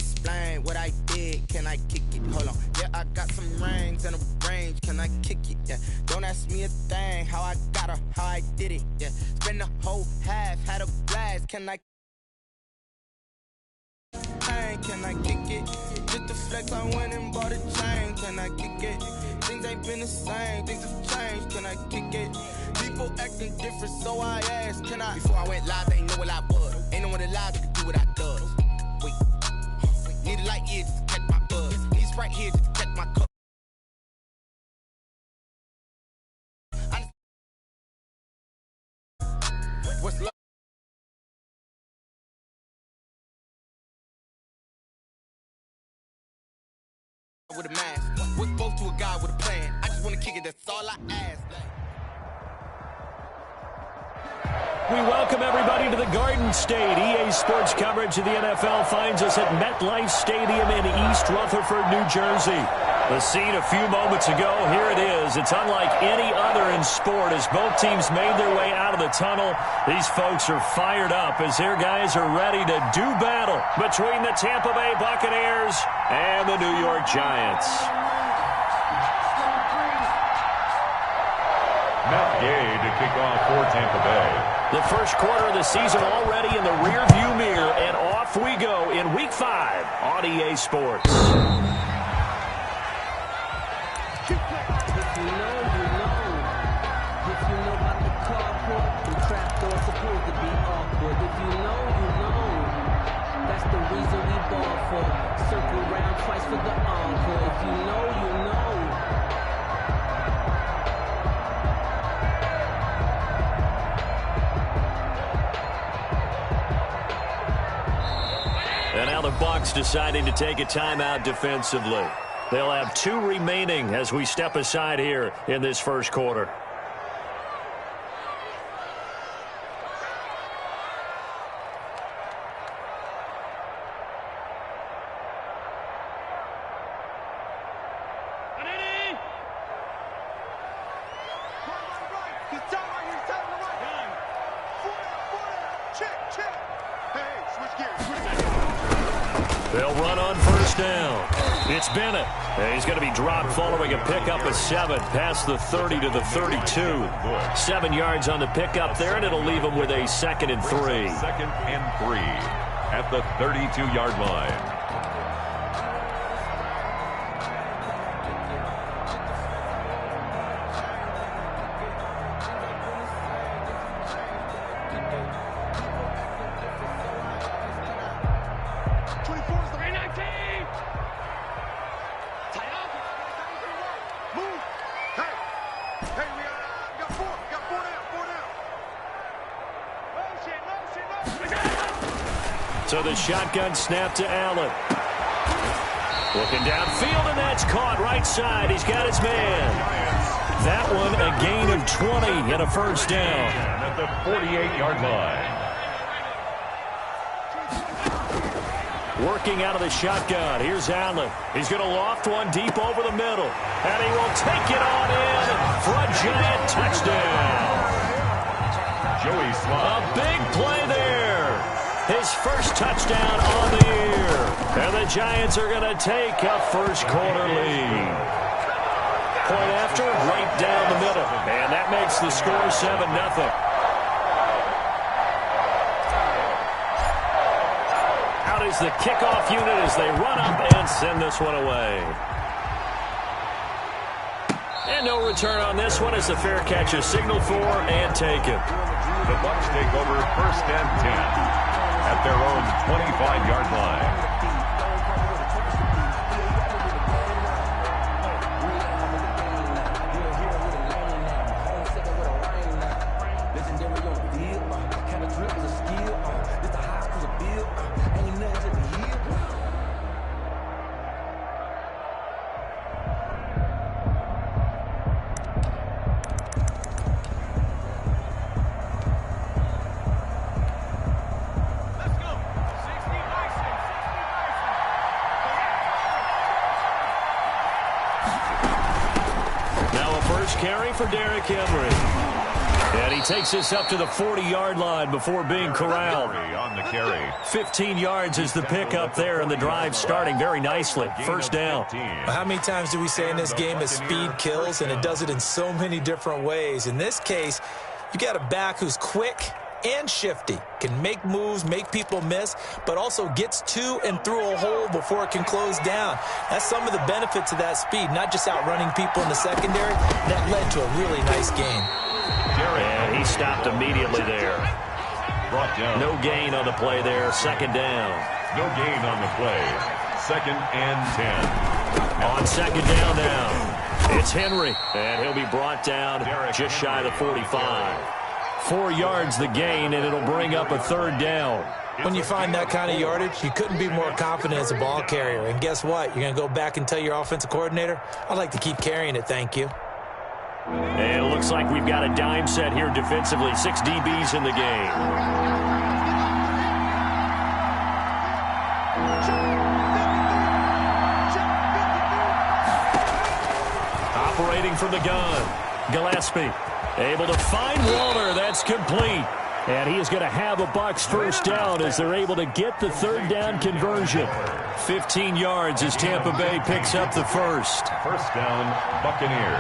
explain what I did. Can I kick it? Hold on. Yeah, I got some rings and a range. Can I kick it? Yeah. Don't ask me a thing. How I got her, how I did it. Yeah. Spend the whole half, had a blast. Can I? Can I kick it? Just the flex, I went and bought a chain. Can I kick it? Things ain't been the same, things have changed. Can I kick it? People acting different, so I asked, can I? Before I went live, they ain't know what I was. Ain't no one alive that could do what I does. Wait, need a light here just to catch my buzz. Need Sprite here just to catch my cup. What's love? With a mask, what's both to a guy with a plan? I just want to kick it, that's all I ask. We welcome everybody to the Garden State. EA Sports coverage of the NFL finds us at MetLife Stadium in East Rutherford, New Jersey. The scene a few moments ago, here it is. It's unlike any other in sport as both teams made their way out of the tunnel. These folks are fired up as their guys are ready to do battle between the Tampa Bay Buccaneers and the New York Giants. Matt Gay to kick off for Tampa Bay. The first quarter of the season already in the rearview mirror, and off we go in Week 5 on EA Sports. Circle around twice for the encore. If you know, you know. And now the Bucs deciding to take a timeout defensively. They'll have 2 remaining as we step aside here in this first quarter. They'll run on first down. It's Bennett. And he's going to be dropped following a pickup of 7 past the 30 to the 32. 7 yards on the pickup there, and it'll leave him with a 2nd and 3. 2nd and 3 at the 32-yard line. So the shotgun snap to Allen. Looking downfield, and that's caught right side. He's got his man. That one a gain of 20 and a first down. At the 48-yard line. Working out of the shotgun. Here's Allen. He's going to loft one deep over the middle. And he will take it on in for a Giant touchdown. Joey Slaughter. A big play there. His first touchdown on the year. And the Giants are going to take a first quarter lead. Point after, right down the middle. And that makes the score 7-0. Out is the kickoff unit as they run up and send this one away. And no return on this one as the fair catch is signaled for and taken. The Bucs take over 1st and 10 at their own 25-yard line. Carry for Derrick Henry. And he takes this up to the 40-yard line before being corralled. On the carry. 15 yards is the pickup there, and the drive starting very nicely. First down. How many times do we say in this game that speed kills, and it does it in so many different ways? In this case, you got a back who's quick and shifty, can make moves, make people miss, but also gets to and through a hole before it can close down. That's some of the benefits of that speed, not just outrunning people in the secondary. That led to a really nice game. And he stopped immediately there. Brought down. No gain on the play there. Second down. No gain on the play. Second and 10. On second down now, it's Henry, and he'll be brought down just shy of the 45. 4 yards the gain, and it'll bring up a third down. When you find that kind of yardage, you couldn't be more confident as a ball carrier. And guess what? You're going to go back and tell your offensive coordinator, I'd like to keep carrying it, thank you. And it looks like we've got a dime set here defensively. 6 DBs in the game. Operating from the gun, Gillespie able to find Waller. That's complete. And he is going to have a Bucs first down as they're able to get the third down conversion. 15 yards as Tampa Bay picks up the first. First down, Buccaneers.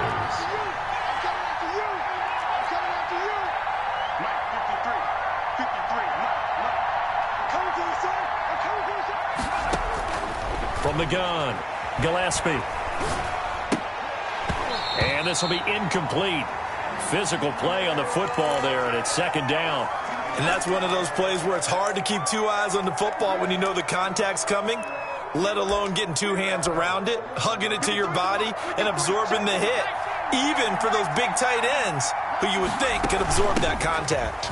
From the gun, Gillespie. And this will be incomplete. Physical play on the football there, and it's second down. And that's one of those plays where it's hard to keep two eyes on the football when you know the contact's coming, let alone getting two hands around it, hugging it to your body, and absorbing the hit, even for those big tight ends who you would think could absorb that contact.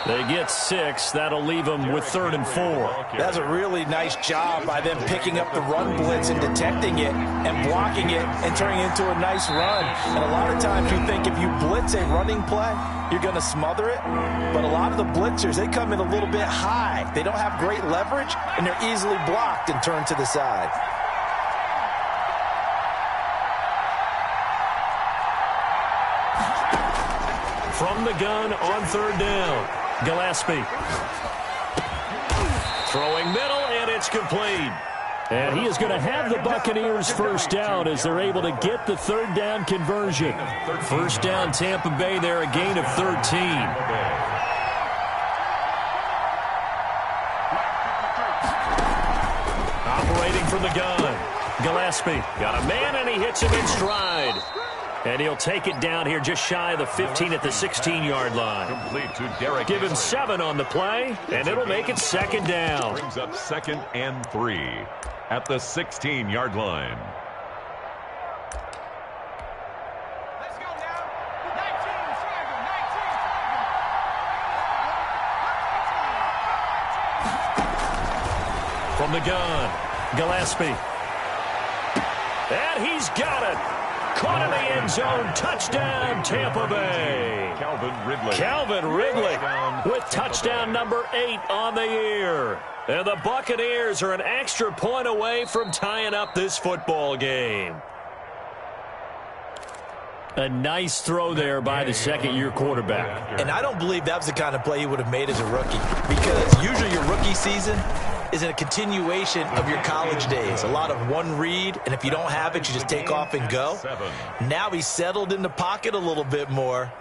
They get 6. That'll leave them with 3rd and 4. That's a really nice job by them picking up the run blitz and detecting it and blocking it and turning it into a nice run. And a lot of times you think if you blitz a running play, you're going to smother it. But a lot of the blitzers, they come in a little bit high. They don't have great leverage, and they're easily blocked and turned to the side. From the gun on third down, Gillespie. Throwing middle, and it's complete. And he is going to have the Buccaneers first down as they're able to get the third down conversion. First down, Tampa Bay there, a gain of 13. Operating from the gun, Gillespie. Got a man, and he hits him in stride. And he'll take it down here just shy of the 15 at the 16-yard line. Complete to Derek. Give him 7 on the play, and it'll make it second down. Brings up 2nd and 3 at the 16-yard line. Let's go now. 19, Swagger, 19. From the gun, Gillespie. And he's got it. Caught in the end zone. Touchdown, Tampa Bay. Calvin Ridley with touchdown number 8 on the year. And the Buccaneers are an extra point away from tying up this football game. A nice throw there by the second-year quarterback. And I don't believe that was the kind of play he would have made as a rookie, because usually your rookie season is a continuation of your college days. A lot of one read, and if you don't have it, you just take off and go. Now he's settled in the pocket a little bit more,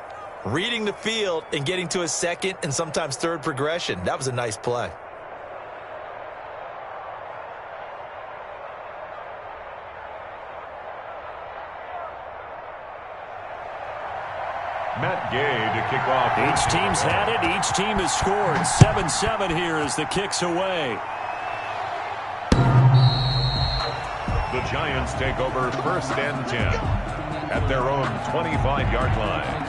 reading the field and getting to his second and sometimes third progression. That was a nice play. Matt Gay to kick off. Each team's had it. Each team has scored. 7-7 here as the kick's away. The Giants take over 1st and 10 at their own 25-yard line.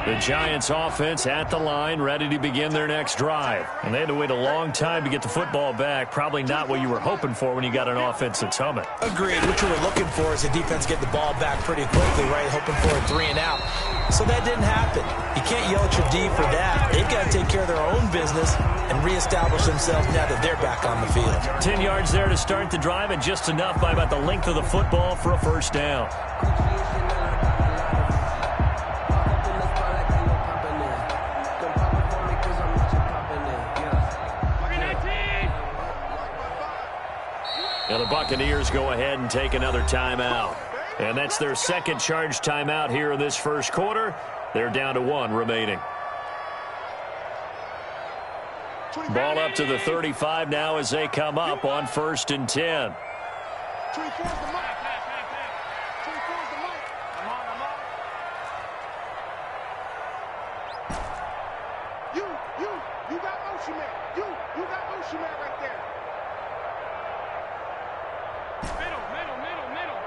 The Giants offense at the line, ready to begin their next drive. And they had to wait a long time to get the football back. Probably not what you were hoping for when you got an offense that's humming. Agreed. What you were looking for is the defense get the ball back pretty quickly, right? Hoping for a 3 and out. So that didn't happen. You can't yell at your D for that. They've got to take care of their own business and reestablish themselves now that they're back on the field. 10 yards there to start the drive, and just enough by about the length of the football for a first down. And the Buccaneers go ahead and take another timeout. And that's their second charge timeout here in this first quarter. They're down to 1 remaining. Ball up to the 35 now as they come up on 1st and 10. 24's the mic. 24's the mic. I'm on. You got motion man. You got motion man right there. Middle.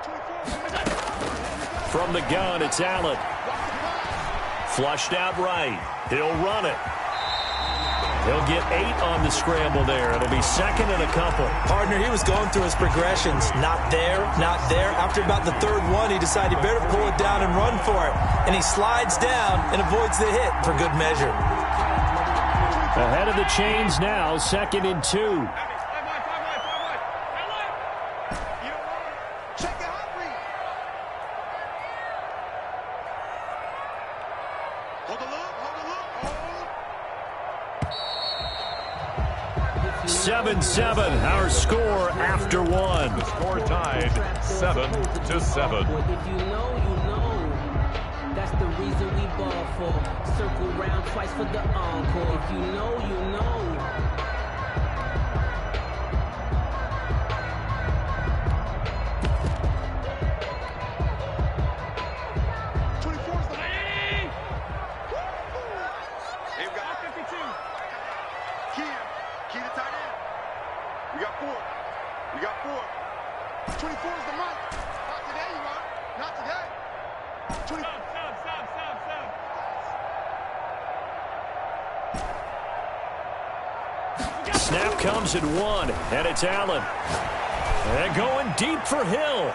24's the mic. From the gun, it's Allen. Flushed out right. He'll run it. He'll get 8 on the scramble there. It'll be 2nd and a couple. Partner, he was going through his progressions. Not there. After about the 3rd one, he decided he better pull it down and run for it. And he slides down and avoids the hit for good measure. Ahead of the chains now, 2nd and 2. Check it out, Reed. Hold the look. 7-7, our score after 1. The score tied 7-7. If you know, you know. That's the reason we ball for. Circle round twice for the encore. If you know, you know. Key to tight end. We got 4. 24's the mic. Not today, you are. Not today. 24. Snap comes at 1, and it's Allen. And going deep for Hill.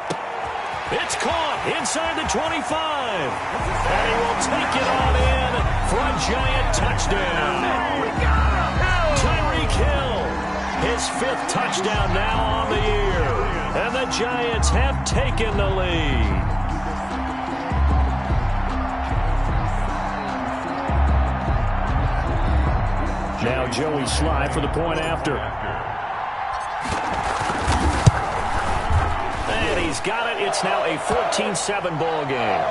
It's caught inside the 25. And he will take it on in for a giant touchdown. Tyreek Hill, his 5th touchdown now on the year. And the Giants have taken the lead. Now Joey Sly for the point after. And he's got it. It's now a 14-7 ball game.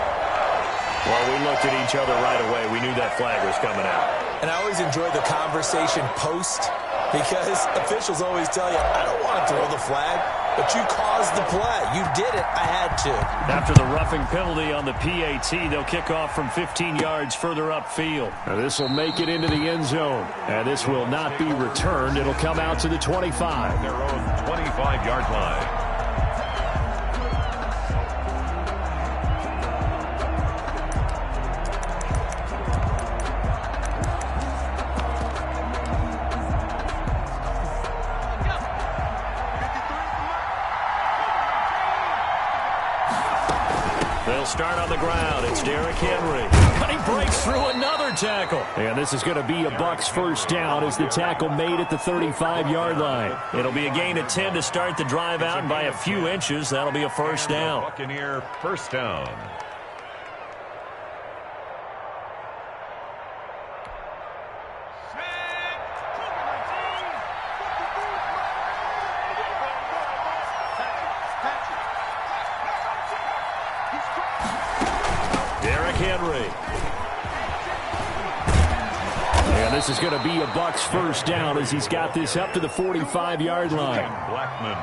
Well, we looked at each other right away. We knew that flag was coming out. And I always enjoy the conversation post because officials always tell you, I don't want to throw the flag, but you caused the play. You did it. I had to. After the roughing penalty on the PAT, they'll kick off from 15 yards further upfield. Now this will make it into the end zone. And this will not be returned. It'll come out to the 25. Their own 25-yard line. They'll start on the ground. It's Derrick Henry. But he breaks through another tackle. And this is going to be a Bucs first down as the tackle made at the 35-yard line. It'll be a gain of 10 to start the drive out, and by a few inches, that'll be a first down. Buccaneer first down. Henry. And this is going to be a Bucs first down as he's got this up to the 45-yard line.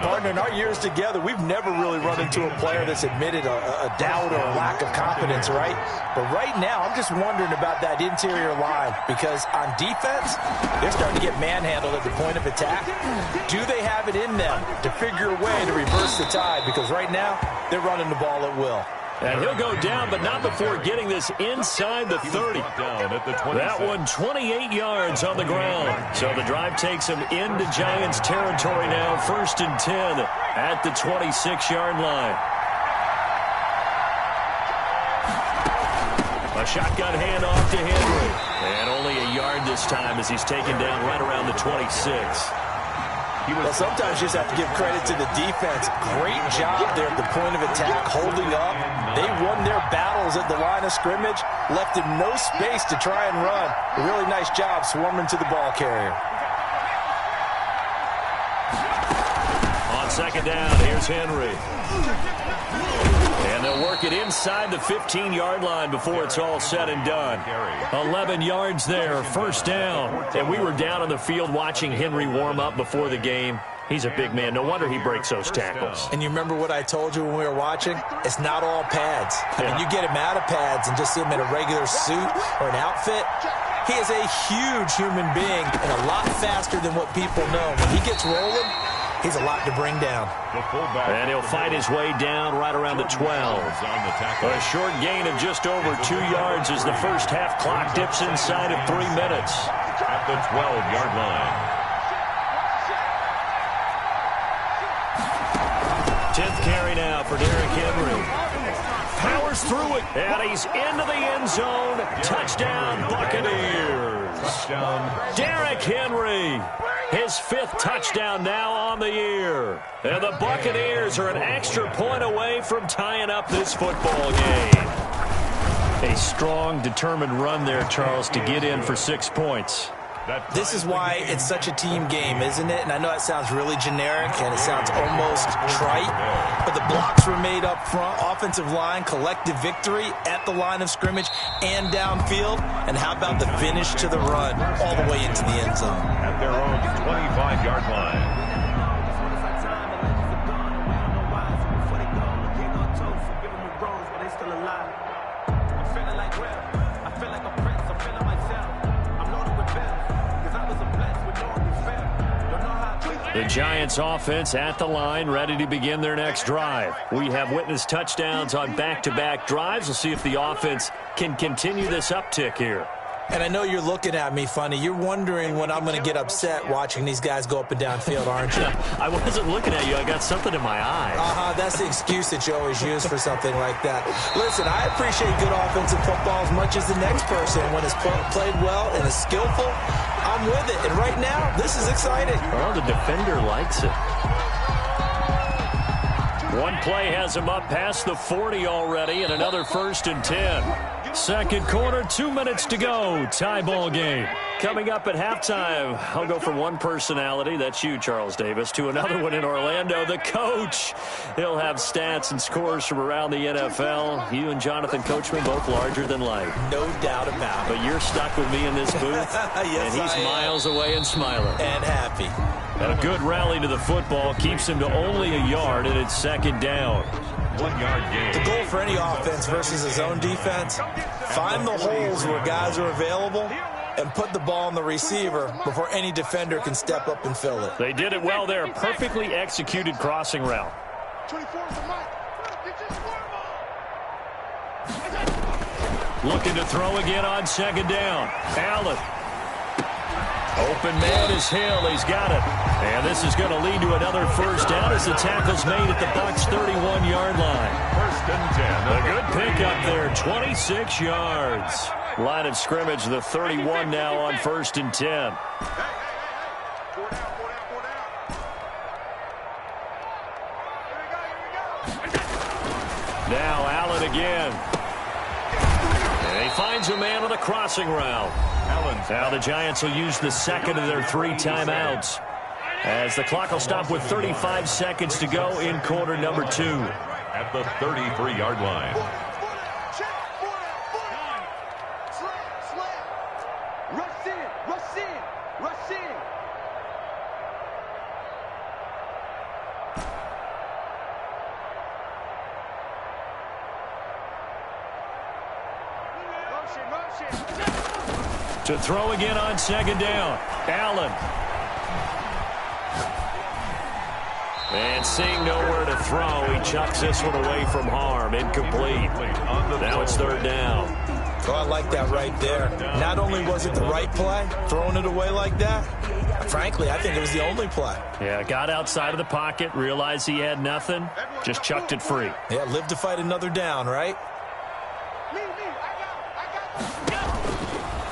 Partner, in our years together, we've never really run into a player that's admitted a doubt or a lack of confidence, right? But right now, I'm just wondering about that interior line because on defense, they're starting to get manhandled at the point of attack. Do they have it in them to figure a way to reverse the tide? Because right now, they're running the ball at will. And he'll go down, but not before getting this inside the 30. That one 28 yards on the ground. So the drive takes him into Giants territory now. 1st and 10 at the 26-yard line. A shotgun handoff to Henry. And only a yard this time as he's taken down right around the 26. Well, sometimes you just have to give credit to the defense. Great job there at the point of attack, holding up. They won their battles at the line of scrimmage, left him no space to try and run. A really nice job swarming to the ball carrier. On 2nd down, here's Henry. And they'll work it inside the 15-yard line before it's all said and done. 11 yards there, 1st down. And we were down on the field watching Henry warm up before the game. He's a big man. No wonder he breaks those tackles. And you remember what I told you when we were watching? It's not all pads. I mean, you get him out of pads and just see him in a regular suit or an outfit. He is a huge human being and a lot faster than what people know. When he gets rolling, he's a lot to bring down. And he'll fight his way down right around the 12. A short gain of just over 2 yards as the first half clock dips inside of 3 minutes. At the 12-yard line. 10th carry now for Derrick Henry. Powers through it, and he's into the end zone. Touchdown, Buccaneers. Derrick Henry, his 5th touchdown now on the year. And the Buccaneers are an extra point away from tying up this football game. A strong, determined run there, Charles, to get in for 6 points. This is why it's such a team game, isn't it? And I know it sounds really generic and it sounds almost trite, but the blocks were made up front, offensive line, collective victory at the line of scrimmage and downfield. And how about the finish to the run all the way into the end zone? At their own 25-yard line. The Giants offense at the line, ready to begin their next drive. We have witnessed touchdowns on back-to-back drives. We'll see if the offense can continue this uptick here. And I know you're looking at me funny. You're wondering when I'm going to get upset watching these guys go up and down field, aren't you? I wasn't looking at you. I got something in my eye. That's the excuse that you always use for something like that. Listen, I appreciate good offensive football as much as the next person. When it's played well and is skillful, I'm with it. And right now, this is exciting. Well, the defender likes it. One play has him up past the 40 already, and another 1st and 10. Second quarter, 2 minutes to go. Tie ball game. Coming up at halftime, I'll go from one personality, that's you, Charles Davis, to another one in Orlando, the coach. He'll have stats and scores from around the NFL. You and Jonathan Coachman, both larger than life. No doubt about it. But you're stuck with me in this booth, yes, and he's miles away and smiling. And happy. And a good rally to the football keeps him to only a yard, and it's 2nd down. 1 yard gain. The goal for any offense versus his own defense, find the holes where guys are available and put the ball on the receiver before any defender can step up and fill it. They did it well there. Perfectly executed crossing route. 24 is the mic. Looking to throw again on 2nd down. Allen. Open man is Hill. He's got it. And this is going to lead to another 1st down as the tackle's made at the Bucs' 31-yard line. 1st and 10. A good pickup there, 26 yards. Line of scrimmage, the 31 now on 1st and 10. Now Allen again. And he finds a man on the crossing route. Now the Giants will use the 2nd of their 3 timeouts, as the clock will stop with 35 seconds to go in quarter number 2. At the 33-yard line. Rush in, rush in, rush in. To throw again on 2nd down. Allen. And seeing nowhere to throw, he chucks this one away from harm. Incomplete. Now it's third down. Oh, I like that right there. Not only was it the right play, throwing it away like that, frankly, I think it was the only play. Yeah, got outside of the pocket, realized he had nothing, just chucked it free. Yeah, live to fight another down, right?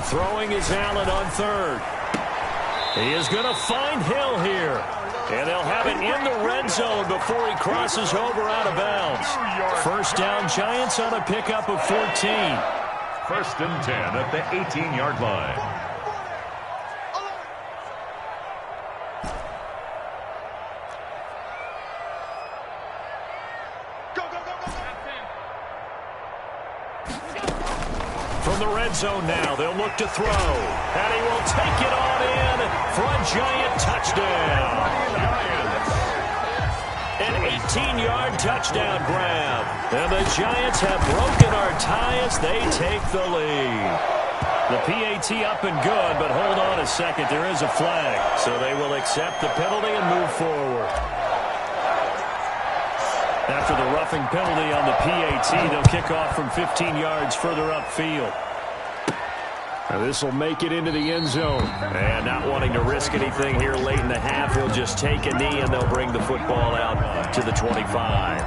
Throwing is Allen on third. He is going to find Hill here. And they'll have it in the red zone before he crosses over out of bounds. First down, Giants on a pickup of 14. First and 10 at the 18-yard line. From the red zone now, they'll look to throw. And he will take it on in for a Giant touchdown. An 18-yard touchdown grab. And the Giants have broken our tie as they take the lead. The PAT up and good, but hold on a second. There is a flag. So they will accept the penalty and move forward. After the roughing penalty on the PAT, they'll kick off from 15 yards further upfield. This will make it into the end zone. And not wanting to risk anything here late in the half, he'll just take a knee and they'll bring the football out to the 25.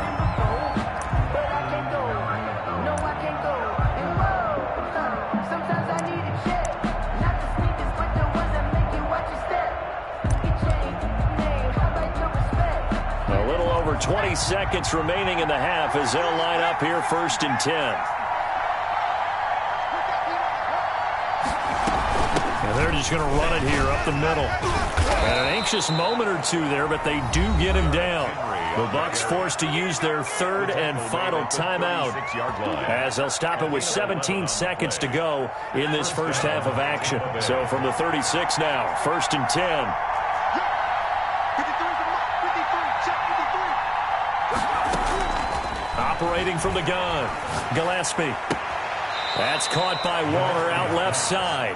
A little over 20 seconds remaining in the half as they'll line up here first and 10. They're just going to run it here up the middle. And an anxious moment or two there, but they do get him down. The Bucs forced to use their third and final timeout as they'll stop it with 17 seconds to go in this first half of action. So from the 36 now, first and 10. Operating from the gun, Gillespie. That's caught by Waller out left side.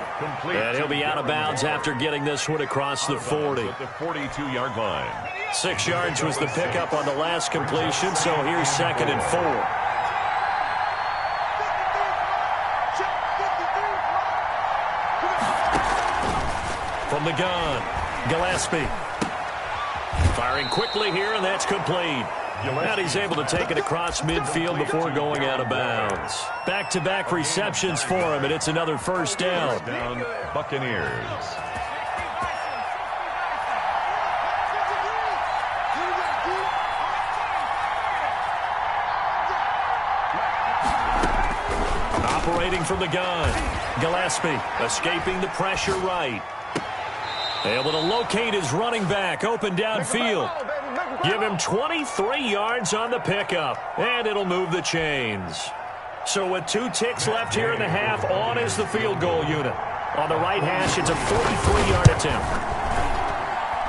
And he'll be out of bounds after getting this one across the 40. At the 42-yard line. 6 yards was the pickup on the last completion, so here's second and 4. From the gun, Gillespie. Firing quickly here, and that's complete. And he's able to take it across midfield before going out of bounds. Back-to-back receptions for him, and it's another first down. Buccaneers. Operating from the gun, Gillespie escaping the pressure right. Able to locate his running back, open downfield. Give him 23 yards on the pickup, and it'll move the chains. So with 2 ticks left here in the half, on is the field goal unit. On the right hash, it's a 43-yard attempt.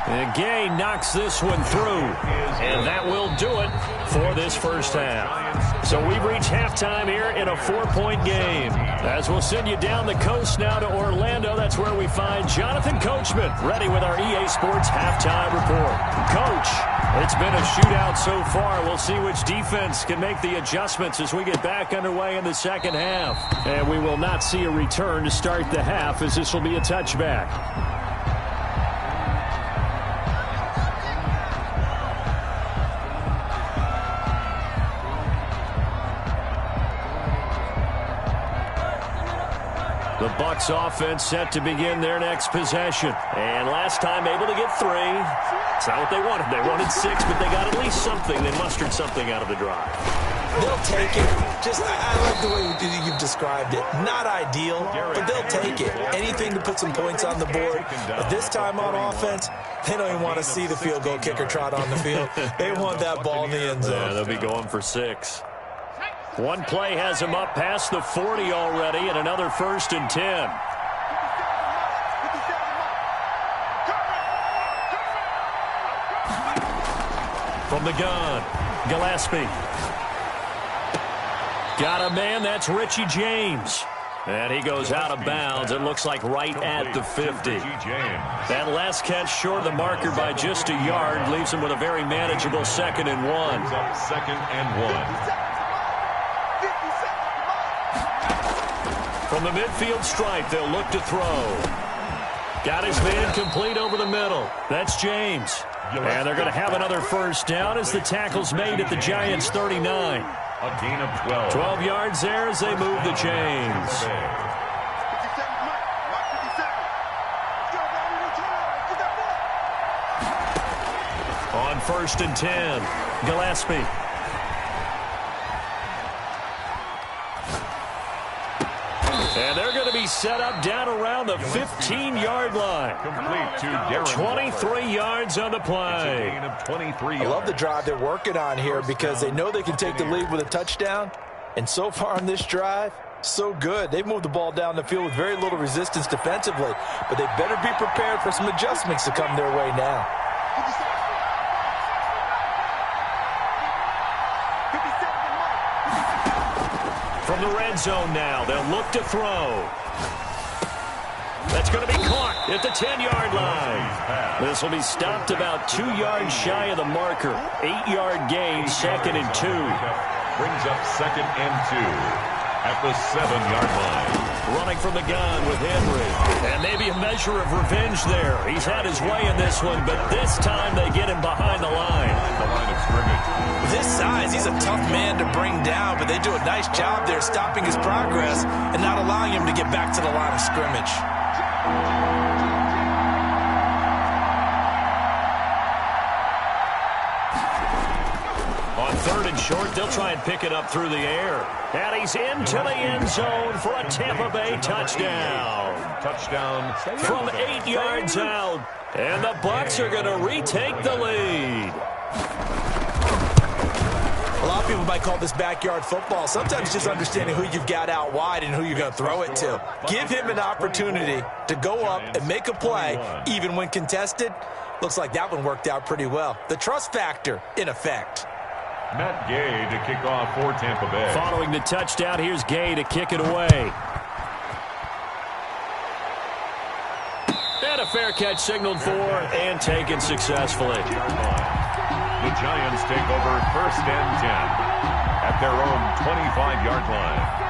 And Gay knocks this one through, and that will do it for this first half. So we've reached halftime here in a 4-point game. As we'll send you down the coast now to Orlando, that's where we find Jonathan Coachman ready with our EA Sports halftime report. Coach, it's been a shootout so far. We'll see which defense can make the adjustments as we get back underway in the second half. And we will not see a return to start the half, as this will be a touchback. The Bucs offense set to begin their next possession. And last time able to get 3. It's not what they wanted. They wanted 6, but they got at least something. They mustered something out of the drive. They'll take it. I like the way you've described it. Not ideal, but they'll take it. Anything to put some points on the board. But this time on offense, they don't even want to see the field goal kicker trot on the field. They want that ball in the end zone. Yeah, they'll be going for 6. One play has him up past the 40 already, and another first and 10. From the gun, Gillespie. Got a man, that's Richie James. And he goes out of bounds. It looks like right at the 50. That last catch short of the marker by just a yard leaves him with a very manageable 2nd and 1. Second and 1. From the midfield stripe, they'll look to throw. Got his man complete over the middle. That's James. And they're going to have another first down as the tackle's made at the Giants' 39. A gain of 12. 12 yards there as they move the chains. On 1st and 10, Gillespie. And they're going to be set up down around the 15-yard line. Complete to Darren. 23 yards on the play. Gain of 23 yards. I love the drive they're working on here because they know they can take the lead with a touchdown. And so far on this drive, so good. They've moved the ball down the field with very little resistance defensively. But they better be prepared for some adjustments to come their way now. From the red zone now, they'll look to throw. That's going to be caught at the 10-yard line. This will be stopped about 2 yards shy of the marker. 8-yard gain, 2nd and 2. Brings up 2nd and 2 at the 7-yard line. Running from the gun with Henry. And maybe a measure of revenge there. He's had his way in this one, but this time they get him behind the line. The line of scrimmage. With his size, he's a tough man to bring down, but they do a nice job there stopping his progress and not allowing him to get back to the line of scrimmage. On 3rd and short, they'll try and pick it up through the air. And he's into the end zone for a Tampa Bay touchdown. Touchdown. From 8 yards out. And the Bucs are going to retake the lead. A lot of people might call this backyard football. Sometimes just understanding who you've got out wide and who you're going to throw it to. Give him an opportunity to go up and make a play, even when contested. Looks like that one worked out pretty well. The trust factor in effect. Matt Gay to kick off for Tampa Bay. Following the touchdown, here's Gay to kick it away. And a fair catch signaled for and taken successfully. The Giants take over 1st and 10 at their own 25-yard line.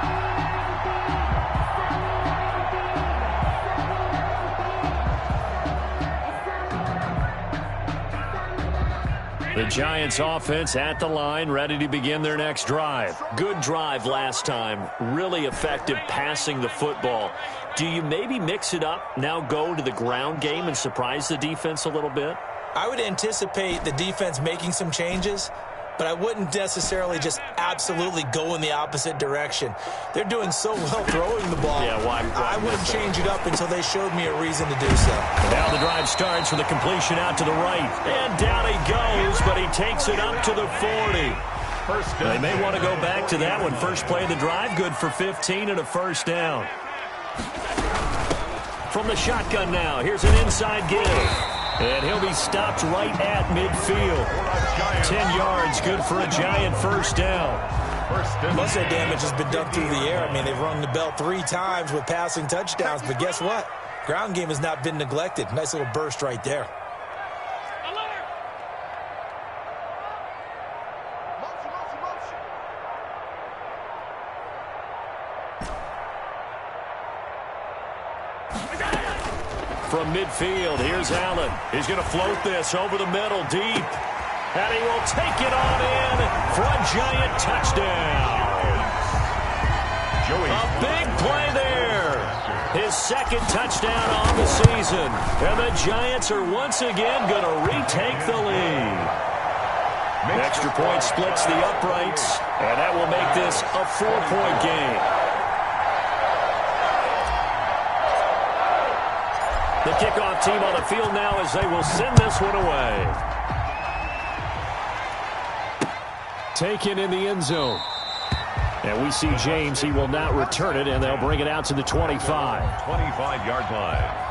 The Giants offense at the line, ready to begin their next drive. Good drive last time. Really effective passing the football. Do you maybe mix it up, now go to the ground game and surprise the defense a little bit? I would anticipate the defense making some changes, but I wouldn't necessarily just absolutely go in the opposite direction. They're doing so well throwing the ball. Yeah, why I wouldn't change it up until they showed me a reason to do so. Now the drive starts with a completion out to the right. And down he goes, but he takes it up to the 40. They may want to go back to that one. First play of the drive, good for 15 and a first down. From the shotgun now, here's an inside give. And he'll be stopped right at midfield. 10 yards, good for a Giant first down. Most of the damage has been done through the air. I mean, they've rung the bell 3 times with passing touchdowns, but guess what? Ground game has not been neglected. Nice little burst right there. From midfield, here's Allen. He's going to float this over the middle, deep. And he will take it on in for a Giant touchdown. A big play there. His 2nd touchdown on the season. And the Giants are once again going to retake the lead. Extra point splits the uprights. And that will make this a 4-point game. The kickoff team on the field now as they will send this one away. Taken in the end zone. And we see James. He will not return it, and they'll bring it out to the 25. 25-yard line.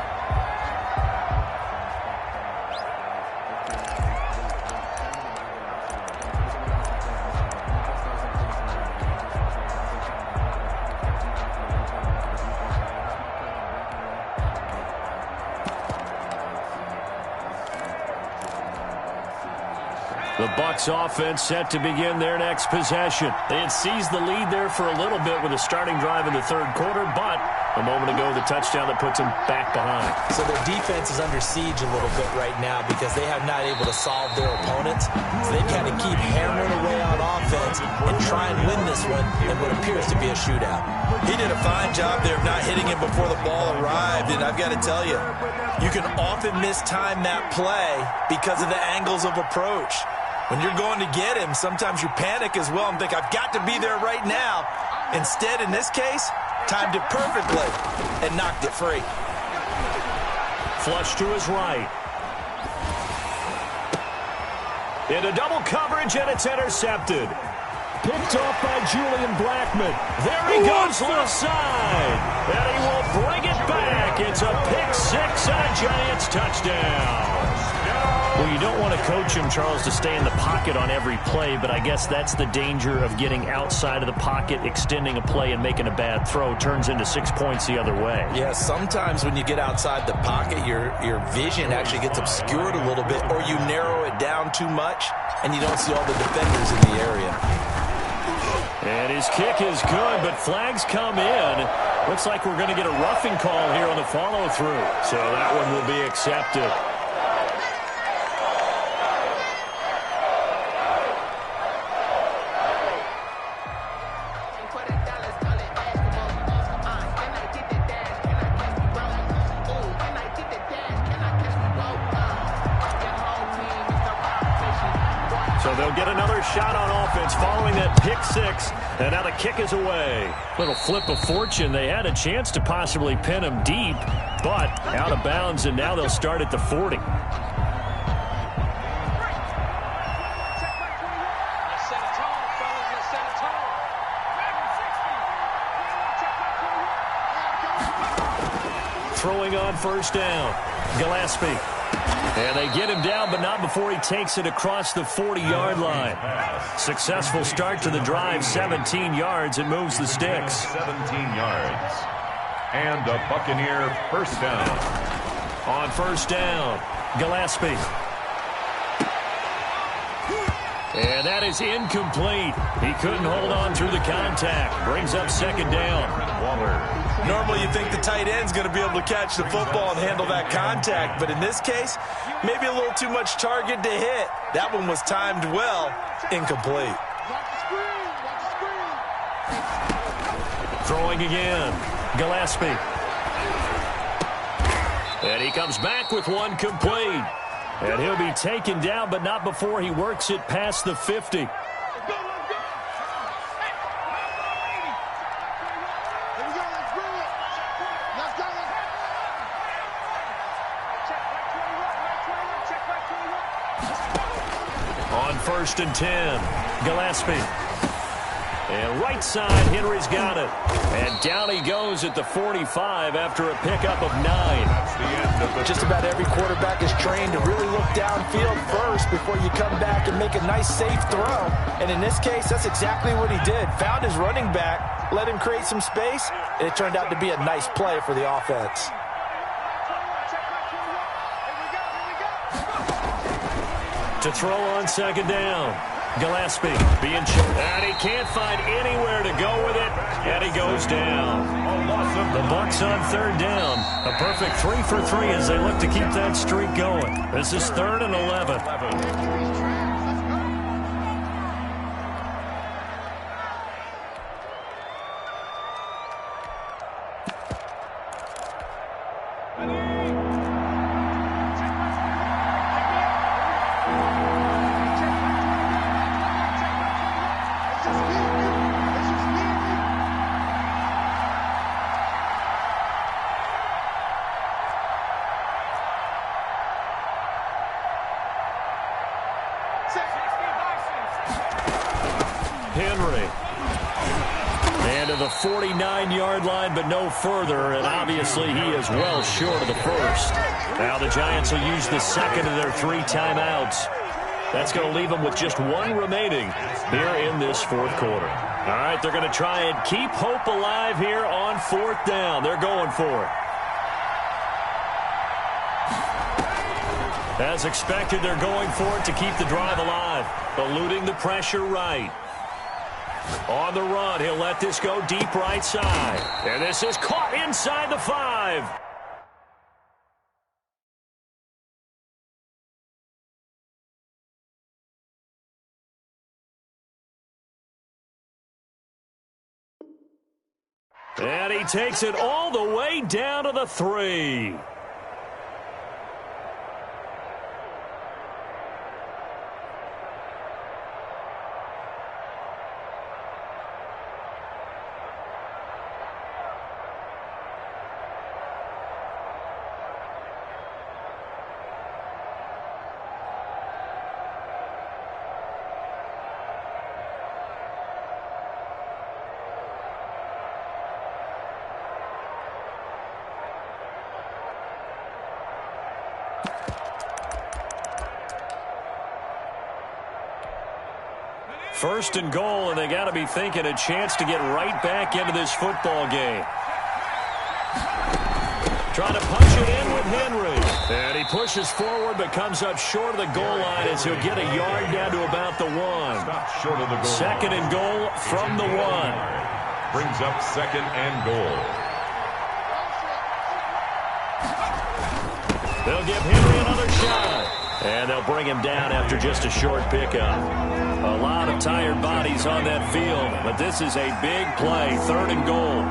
The Bucs offense set to begin their next possession. They had seized the lead there for a little bit with a starting drive in the third quarter, but a moment ago, the touchdown that puts them back behind. So their defense is under siege a little bit right now because they have not able to solve their opponents. So they've got to keep hammering away on offense and try and win this one in what appears to be a shootout. He did a fine job there of not hitting him before the ball arrived, and I've got to tell you, you can often mistime that play because of the angles of approach. When you're going to get him, sometimes you panic as well and think, I've got to be there right now. Instead, in this case, timed it perfectly and knocked it free. Flush to his right. Into double coverage, and it's intercepted. Picked off by Julian Blackmon. There he goes left side. And he will bring it back. It's a pick six and a Giants touchdown. Well, you don't want to coach him, Charles, to stay in the pocket on every play, but I guess that's the danger of getting outside of the pocket, extending a play, and making a bad throw. Turns into 6 points the other way. Yeah, sometimes when you get outside the pocket, your vision actually gets obscured a little bit, or you narrow it down too much, and you don't see all the defenders in the area. And his kick is good, but flags come in. Looks like we're going to get a roughing call here on the follow-through, so that one will be accepted. They'll get another shot on offense following that pick six, and now the kick is away. Little flip of fortune. They had a chance to possibly pin him deep, but out of bounds, and now they'll start at the 40. Throwing on first down, Gillespie. And they get him down, but not before he takes it across the 40-yard line. Successful start to the drive, 17 yards, and moves the sticks. 17 yards. And a Buccaneer first down. On first down, Gillespie. And that is incomplete. He couldn't hold on through the contact. Brings up second down. Waller. Normally you think the tight end's going to be able to catch the football and handle that contact, but in this case, maybe a little too much target to hit. That one was timed well, incomplete. Throwing again, Gillespie. And he comes back with one complete. And he'll be taken down, but not before he works it past the 50. On first and 10, Gillespie. And right side, Henry's got it. And down he goes at the 45 after a pickup of 9. That's the end of the Just about every quarterback is trained to really look downfield first before you come back and make a nice, safe throw. And in this case, that's exactly what he did. Found his running back, let him create some space, and it turned out to be a nice play for the offense. To throw on second down, Gillespie being choked. And he can't find anywhere to go with it, and he goes down. The Bucs on third down. A perfect 3 for 3 as they look to keep that streak going. This is 3rd and 11. Henry. And to the 49-yard line, but no further, and obviously he is well short of the first. Now the Giants will use the second of their 3 timeouts. That's going to leave them with just 1 remaining here in this 4th quarter. All right, they're going to try and keep hope alive here on 4th down. They're going for it. As expected, they're going for it to keep the drive alive, eluding the pressure right. On the run, he'll let this go deep right side. And this is caught inside the 5. And he takes it all the way down to the 3. First and goal, and they got to be thinking a chance to get right back into this football game. Trying to punch it in with Henry. And he pushes forward but comes up short of the goal line as he'll get a yard down to about the 1. Short of the goal. Second and goal from the 1. Brings up second and goal. They'll give Henry another shot. And they'll bring him down after just a short pickup. A lot of tired bodies on that field, but this is a big play. Third and goal.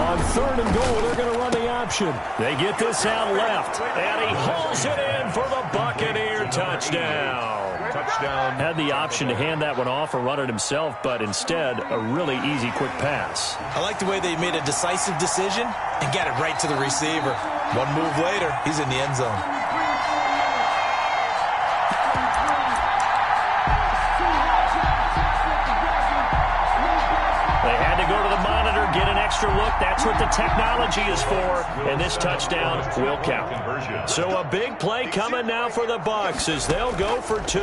On third and goal, they're going to run the option. They get this out left, and he hauls it in for the Buccaneer touchdown. Touchdown. Had the option to hand that one off or run it himself, but instead, a really easy, quick pass. I like the way they made a decisive decision and got it right to the receiver. One move later, he's in the end zone. They had to go to the monitor, get an extra look. That's what the technology is for, and this touchdown will count. So a big play coming now for the Bucs as they'll go for 2.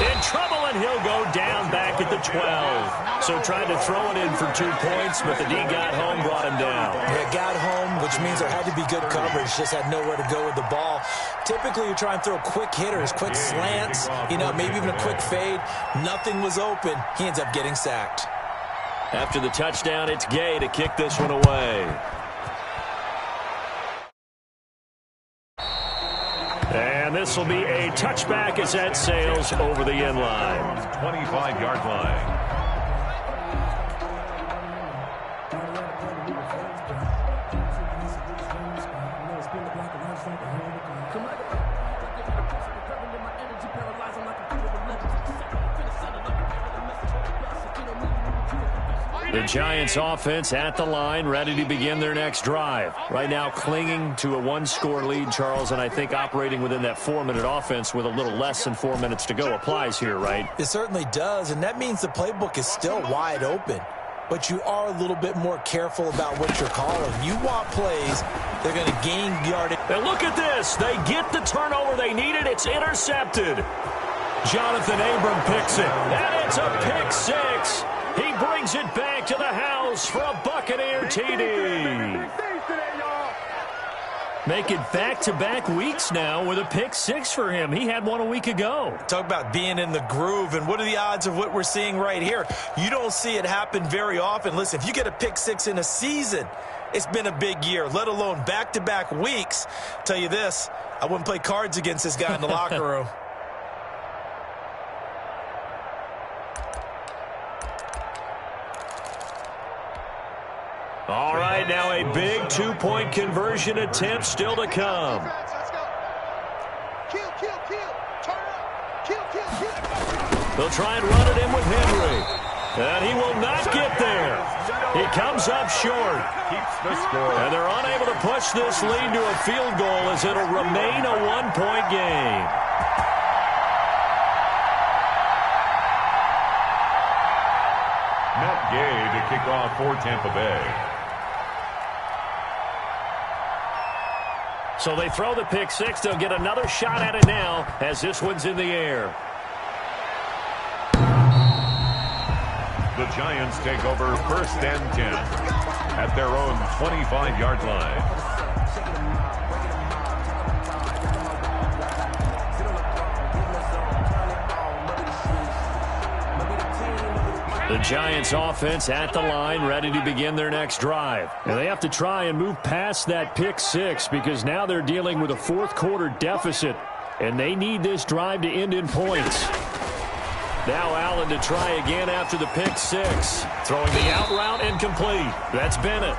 In trouble, and he'll go down back at the 12. So tried to throw it in for 2 points, but the D got home, brought him down. Yeah, got home, which means there had to be good coverage. Just had nowhere to go with the ball. Typically, you try and throw quick hitters, quick slants, maybe even a quick fade. Nothing was open. He ends up getting sacked. After the touchdown, it's Gay to kick this one away. And this will be a touchback as that sails over the end line. 25-yard line. The Giants offense at the line, ready to begin their next drive. Right now clinging to a 1-score lead, Charles, and I think operating within that 4-minute offense with a little less than 4 minutes to go applies here, right? It certainly does, and that means the playbook is still wide open. But you are a little bit more careful about what you're calling. You want plays, they're going to gain yardage. And look at this. They get the turnover they needed. It's intercepted. Jonathan Abram picks it, and it's a pick 6. He brings it back to the house for a Buccaneer TD. Make it back-to-back weeks now with a pick 6 for him. He had one a week ago. Talk about being in the groove, and what are the odds of what we're seeing right here? You don't see it happen very often. Listen, if you get a pick 6 in a season, it's been a big year, let alone back-to-back weeks. Tell you this, I wouldn't play cards against this guy in the locker room. All right, now a big 2-point conversion attempt still to come. They'll try and run it in with Henry. And he will not get there. He comes up short. Keeps the score. And they're unable to push this lead to a field goal as it'll remain a 1-point game. Matt Gay to kick off for Tampa Bay. So they throw the pick 6. They'll get another shot at it now as this one's in the air. The The Giants take over 1st and 10 at their own 25-yard line. The Giants offense at the line, ready to begin their next drive. And they have to try and move past that pick six because now they're dealing with a fourth-quarter deficit, and they need this drive to end in points. Now Allen to try again after the pick six. Throwing the out route incomplete. That's Bennett.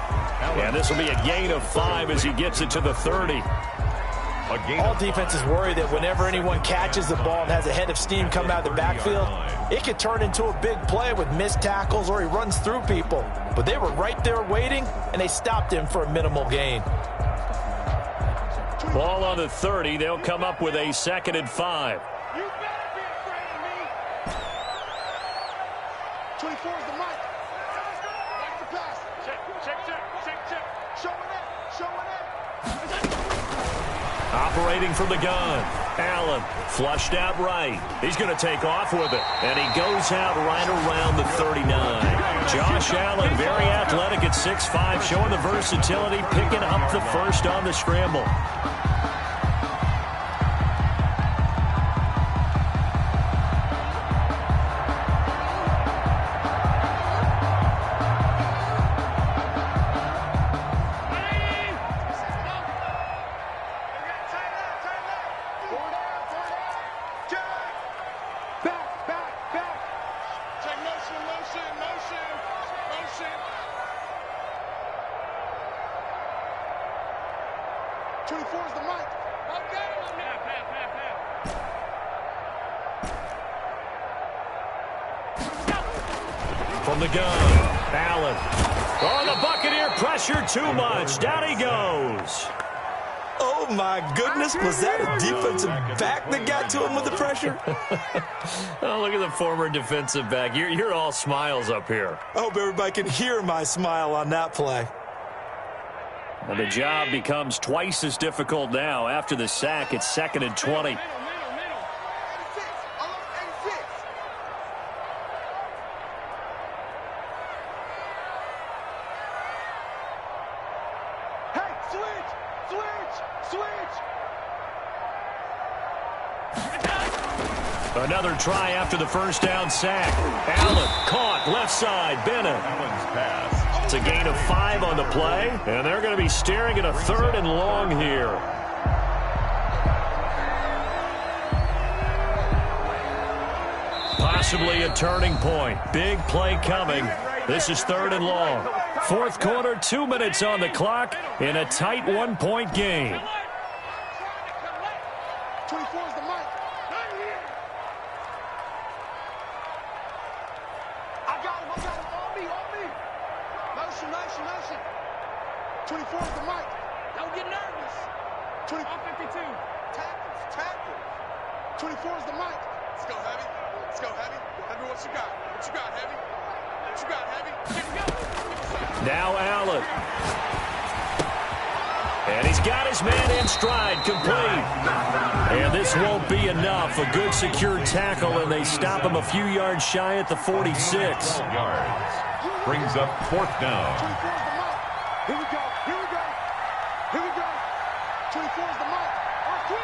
And this will be a gain of 5 as he gets it to the 30. All defenses worry that whenever anyone catches the ball and has a head of steam coming out of the backfield, it could turn into a big play with missed tackles or he runs through people. But they were right there waiting, and they stopped him for a minimal gain. Ball on the 30. They'll come up with a 2nd and 5. You better be afraid of me. 24 is the mic. Like the pass. Check. Showing it. Operating from the gun. Allen flushed out right. He's going to take off with it. And he goes out right around the 39. Josh Allen, very athletic at 6'5", showing the versatility, picking up the first on the scramble. From the gun, Allen. Oh, the Buccaneer pressure too much. Down he goes. Oh, my goodness. Was that a defensive back that got to him with the pressure? Oh, look at the former defensive back. You're all smiles up here. I hope everybody can hear my smile on that play. And the job becomes twice as difficult now. After the sack, it's 2nd and 20. Another try after the first down sack. Allen caught left side. Bennett. Allen's pass. It's a gain of 5 on the play, and they're going to be staring at a 3rd and long here. Possibly a turning point. Big play coming. This is 3rd and long. Fourth quarter, 2 minutes on the clock in a tight 1-point game. 24 is the mic. I got him. On me. Motion. 24 is the mic. Don't get nervous. 52. Tackles. 24 is the mic. Let's go, Heavy. Heavy, what you got? Heavy? Here we go. Now Allen. And he's got his man in stride, complete. And this won't be enough. A good secure tackle, and they stop him a few yards shy at the 46. Yards. Brings up 4th down. 24 is the mic. Here we go. 24 is the mic. Quick.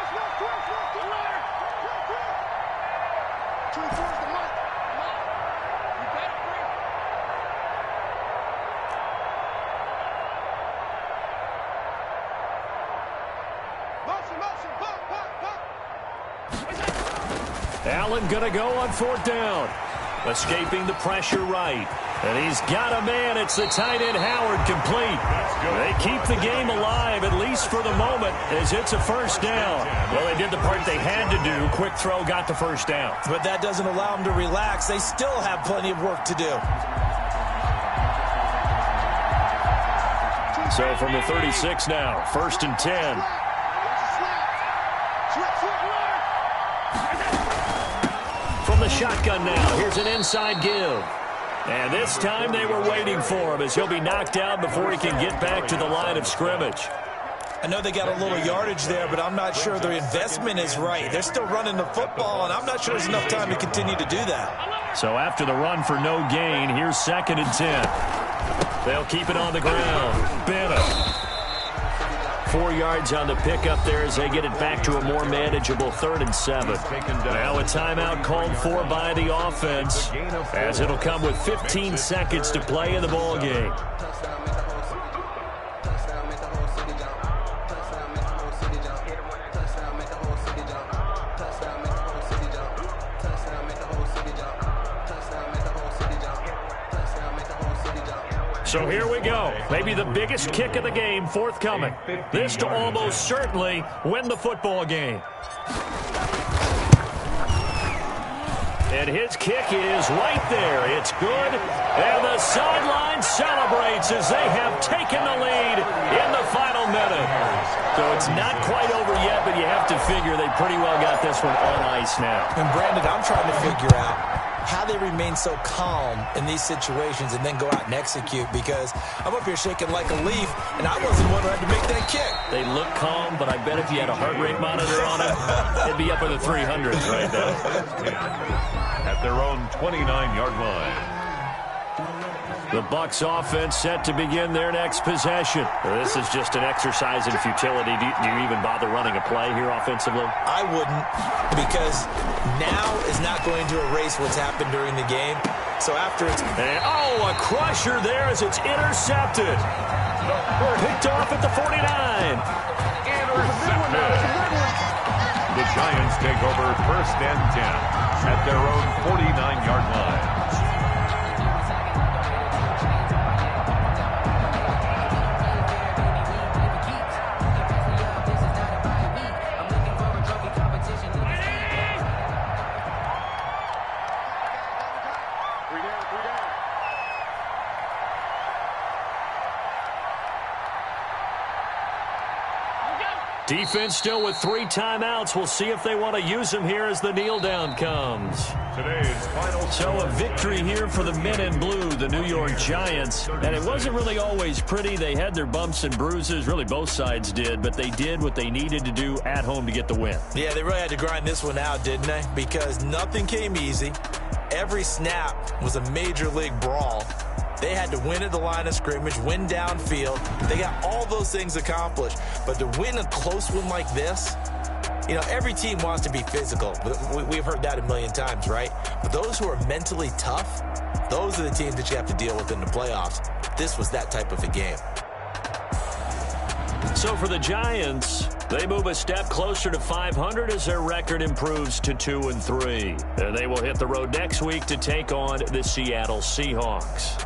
24 is the mic. You better bring. Motion. Pop. Allen going to go on 4th down. Escaping the pressure right. And he's got a man. It's the tight end Howard, complete. They keep the game alive, at least for the moment, as it's a 1st down. Well, they did the part they had to do. Quick throw got the 1st down. But that doesn't allow them to relax. They still have plenty of work to do. So from the 36 now, 1st and 10. From the shotgun now, here's an inside give. And this time they were waiting for him as he'll be knocked down before he can get back to the line of scrimmage. I know they got a little yardage there, but I'm not sure their investment is right. They're still running the football, and I'm not sure there's enough time to continue to do that. So after the run for no gain, here's 2nd and 10. They'll keep it on the ground. Bennett. 4 yards on the pickup there as they get it back to a more manageable 3rd and 7. Now a timeout called for by the offense, as it'll come with 15 seconds to play in the ball game. So here we go. Maybe the biggest kick of the game forthcoming. This to almost certainly win the football game. And his kick is right there. It's good. And the sideline celebrates as they have taken the lead in the final minute. So it's not quite over yet, but you have to figure they pretty well got this one on ice now. And Brandon, I'm trying to figure out how they remain so calm in these situations and then go out and execute, because I'm up here shaking like a leaf, and I wasn't the one who had to make that kick. They look calm, but I bet if you had a heart rate monitor on it, it'd be up in the 300s right now. At their own 29-yard line. The Bucs offense set to begin their next possession. This is just an exercise in futility. Do you even bother running a play here offensively? I wouldn't, because now is not going to erase what's happened during the game. So after it's... And, a crusher there as it's intercepted. Picked off at the 49. Intercepted. The Giants take over 1st and 10 at their own 49-yard line. Defense still with 3 timeouts. We'll see if they want to use them here as the kneel down comes. Today's final. So a victory here for the men in blue, the New York Giants. And it wasn't really always pretty. They had their bumps and bruises. Really both sides did. But they did what they needed to do at home to get the win. Yeah, they really had to grind this one out, didn't they? Because nothing came easy. Every snap was a major league brawl. They had to win at the line of scrimmage, win downfield. They got all those things accomplished. But to win a close one like this, you know, every team wants to be physical. We've heard that a million times, right? But those who are mentally tough, those are the teams that you have to deal with in the playoffs. This was that type of a game. So for the Giants, they move a step closer to 500 as their record improves to 2-3. They will hit the road next week to take on the Seattle Seahawks.